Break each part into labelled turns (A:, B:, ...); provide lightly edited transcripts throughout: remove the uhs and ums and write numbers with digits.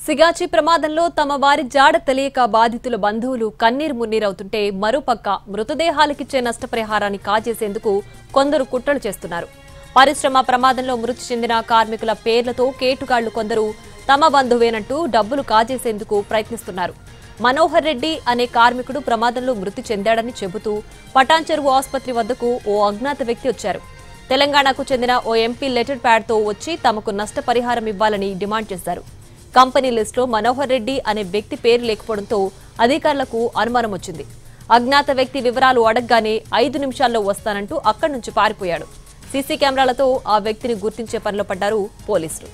A: సిగాచి ప్రమాదంలో తమ వారి జాడ తెలియక బాధితుల బంధువులు కన్నీరు మున్నీరవుతుంటే మరోపక్క మృతదేహాలకిచ్చే నష్టపరిహారాన్ని కాజేసేందుకు కొందరు కుట్రలు చేస్తున్నారు. పరిశ్రమ ప్రమాదంలో మృతి చెందిన కార్మికుల పేర్లతో కేటుగాళ్లు కొందరు తమ బంధువేనంటూ డబ్బులు కాజేసేందుకు ప్రయత్నిస్తున్నారు. మనోహర్ రెడ్డి అనే కార్మికుడు ప్రమాదంలో మృతి చెందాడని చెబుతూ పటాన్చెరువు ఆసుపత్రి వద్దకు ఓ అజ్ఞాత వ్యక్తి వచ్చారు. తెలంగాణకు చెందిన ఓ ఎంపీ లెటర్ ప్యాడ్తో వచ్చి తమకు నష్టపరిహారం ఇవ్వాలని డిమాండ్ చేశారు. కంపెనీ లిస్టులో మనోహర్ రెడ్డి అనే వ్యక్తి పేరు లేకపోవడంతో అధికారులకు అనుమానం వచ్చింది. అజ్ఞాత వ్యక్తి వివరాలు అడగగానే 5 నిమిషాల్లో వస్తానంటూ అక్కడి నుంచి పారిపోయాడు. సీసీ కెమెరాలతో ఆ వ్యక్తిని గుర్తించే పనిలో పడ్డారు పోలీసులు.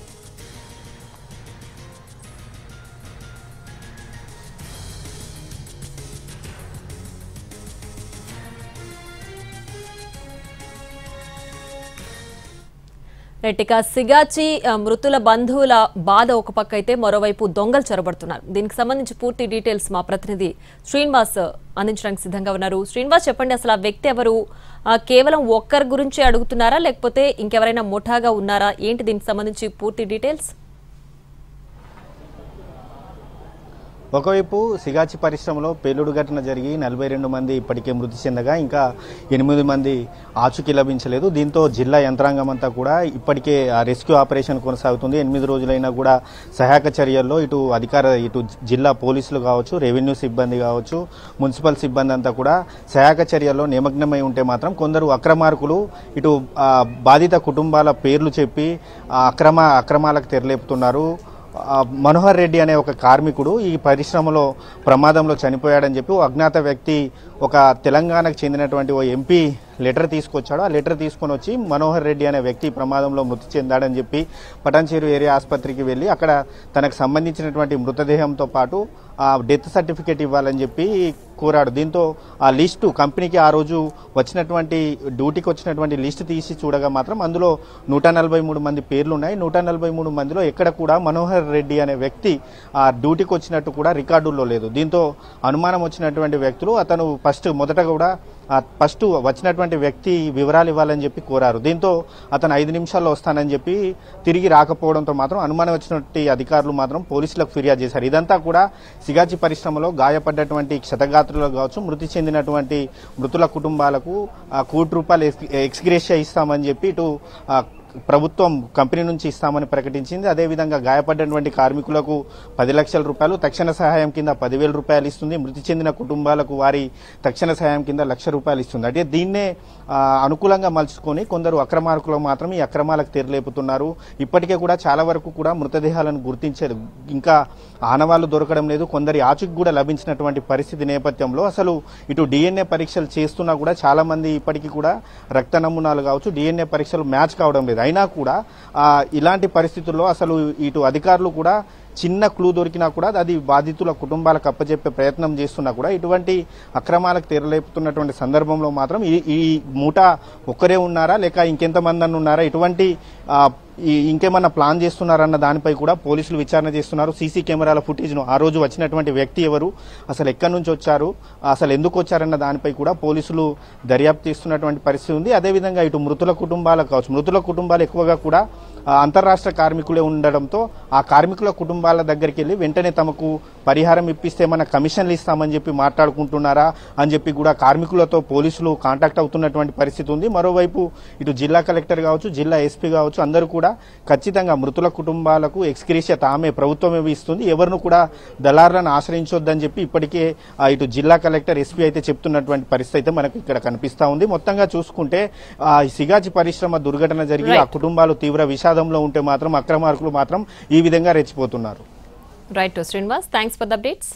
A: రెట్టిక సిగాచి మృతుల బంధువుల బాధ ఒక పక్క అయితే మరోవైపు దొంగలు చొరబడుతున్నారు. దీనికి సంబంధించి పూర్తి డీటెయిల్స్ మా ప్రతినిధి శ్రీనివాస్ అందించడానికి సిద్ధంగా ఉన్నారు. శ్రీనివాస్, చెప్పండి, అసలు ఆ వ్యక్తి ఎవరు? కేవలం ఒక్కరి గురించి అడుగుతున్నారా లేకపోతే ఇంకెవరైనా ముఠాగా ఉన్నారా? ఏంటి దీనికి సంబంధించి పూర్తి డీటెయిల్స్?
B: ఒకవైపు సిగాచి పరిశ్రమలో పేలుడు ఘటన జరిగి 42 మంది ఇప్పటికే మృతి చెందగా ఇంకా 8 మంది ఆచూకీ లభించలేదు. దీంతో జిల్లా యంత్రాంగం అంతా కూడా ఇప్పటికే రెస్క్యూ ఆపరేషన్ కొనసాగుతుంది. 8 రోజులైనా కూడా సహాయక చర్యల్లో ఇటు జిల్లా పోలీసులు కావచ్చు, రెవెన్యూ సిబ్బంది కావచ్చు, మున్సిపల్ సిబ్బంది అంతా కూడా సహాయక చర్యల్లో నిమగ్నమై ఉంటే మాత్రం కొందరు అక్రమార్కులు ఇటు బాధిత కుటుంబాల పేర్లు చెప్పి అక్రమాలకు తెరలేపుతున్నారు. మనోహర్ రెడ్డి అనే ఒక కార్మికుడు ఈ పరిశ్రమలో ప్రమాదంలో చనిపోయాడని చెప్పి ఓ అజ్ఞాత వ్యక్తి ఒక తెలంగాణకు చెందినటువంటి ఓ ఎంపీ లెటర్ తీసుకొచ్చాడు. ఆ లెటర్ తీసుకొని వచ్చి మనోహర్ రెడ్డి అనే వ్యక్తి ప్రమాదంలో మృతి చెందాడని చెప్పి పటాన్చెరువు ఏరియా ఆసుపత్రికి వెళ్ళి అక్కడ తనకు సంబంధించినటువంటి మృతదేహంతో పాటు ఆ డెత్ సర్టిఫికేట్ ఇవ్వాలని చెప్పి కోరాడు. దీంతో ఆ లిస్టు కంపెనీకి ఆ రోజు డ్యూటీకి వచ్చినటువంటి లిస్టు తీసి చూడగా మాత్రం అందులో 143 మంది పేర్లు ఉన్నాయి. 143 మందిలో ఎక్కడ కూడా మనోహర్ రెడ్డి అనే వ్యక్తి ఆ డ్యూటీకి వచ్చినట్టు కూడా రికార్డుల్లో లేదు. దీంతో అనుమానం వచ్చినటువంటి వ్యక్తులు అతను మొదట కూడా ఫస్ట్ వచ్చినటువంటి వ్యక్తి వివరాలు ఇవ్వాలని చెప్పి కోరారు. దీంతో అతను 5 నిమిషాల్లో వస్తానని చెప్పి తిరిగి రాకపోవడంతో మాత్రం అనుమానం వచ్చినటువంటి అధికారులు మాత్రం పోలీసులకు ఫిర్యాదు చేశారు. ఇదంతా కూడా సిగాచి పరిశ్రమలో గాయపడ్డటువంటి క్షతగాత్రులకు కావచ్చు, మృతి చెందినటువంటి మృతుల కుటుంబాలకు ₹1 ఎక్స్గ్రేషియా ఇస్తామని చెప్పి ఇటు ప్రభుత్వం కంపెనీ నుంచి ఇస్తామని ప్రకటించింది. అదేవిధంగా గాయపడ్డటువంటి కార్మికులకు ₹10 లక్షల తక్షణ సహాయం కింద ₹10,000 ఇస్తుంది. మృతి చెందిన కుటుంబాలకు వారి తక్షణ సహాయం కింద ₹1,00,000 ఇస్తుంది. అంటే దీన్నే అనుకూలంగా మలుచుకొని కొందరు అక్రమార్కులు మాత్రం ఈ అక్రమాలకు తెరలేపుతున్నారు. ఇప్పటికే కూడా చాలా వరకు కూడా మృతదేహాలను గుర్తించారు, ఇంకా ఆనవాళ్లు దొరకడం లేదు. కొందరి ఆచూకీ కూడా లభించినటువంటి పరిస్థితి నేపథ్యంలో అసలు ఇటు DNA పరీక్షలు చేస్తున్నా కూడా చాలా మంది ఇప్పటికీ కూడా రక్త నమూనాలు కావచ్చు, DNA పరీక్షలు మ్యాచ్ కావడం లేదు. అయినా కూడా ఇలాంటి పరిస్థితుల్లో అసలు ఇటు అధికారులు కూడా చిన్న క్లూ దొరికినా కూడా అది బాధితుల కుటుంబాలకు అప్పచెప్పే ప్రయత్నం చేస్తున్నా కూడా ఇటువంటి అక్రమాలకు తెరలేపుతున్నటువంటి సందర్భంలో మాత్రం ఈ ముఠా ఒక్కరే ఉన్నారా లేక ఇంకెంతమంది అని ఉన్నారా, ఇటువంటి ఇంకేమన్నా ప్లాన్ చేస్తున్నారన్న దానిపై కూడా పోలీసులు విచారణ చేస్తున్నారు. సీసీ కెమెరాల ఫుటేజ్ను ఆ రోజు వచ్చినటువంటి వ్యక్తి ఎవరు, అసలు ఎక్కడి నుంచి వచ్చారు, అసలు ఎందుకు వచ్చారన్న దానిపై కూడా పోలీసులు దర్యాప్తు చేస్తున్నటువంటి పరిస్థితి ఉంది. అదేవిధంగా ఇటు మృతుల కుటుంబాలకు కావచ్చు, మృతుల కుటుంబాలు ఎక్కువగా కూడా అంతర్రాష్ట్ర కార్మికులే ఉండడంతో ఆ కార్మికుల కుటుంబాల దగ్గరికి వెళ్ళి వెంటనే తమకు పరిహారం ఇప్పిస్తే మన కమిషన్లు ఇస్తామని చెప్పి మాట్లాడుకుంటున్నారా అని చెప్పి కూడా కార్మికులతో పోలీసులు కాంటాక్ట్ అవుతున్నటువంటి పరిస్థితి ఉంది. మరోవైపు ఇటు జిల్లా కలెక్టర్ కావచ్చు, జిల్లా ఎస్పీ కావచ్చు, అందరూ కూడా ఖచ్చితంగా మృతుల కుటుంబాలకు ఎక్స్గ్రేషియా తామే ప్రభుత్వమే ఇస్తుంది, ఎవరిని కూడా దళారులను ఆశ్రయించొద్దని చెప్పి ఇప్పటికే ఇటు జిల్లా కలెక్టర్ ఎస్పీ అయితే చెప్తున్నటువంటి పరిస్థితి అయితే మనకు ఇక్కడ కనిపిస్తా ఉంది. మొత్తంగా చూసుకుంటే సిగాచి పరిశ్రమ దుర్ఘటన జరిగి ఆ కుటుంబాలు తీవ్ర విషాదంలో ఉంటే మాత్రం అక్రమార్కులు మాత్రం ఈ విధంగా రెచ్చిపోతున్నారు.
A: Right Srinivas, thanks for the updates.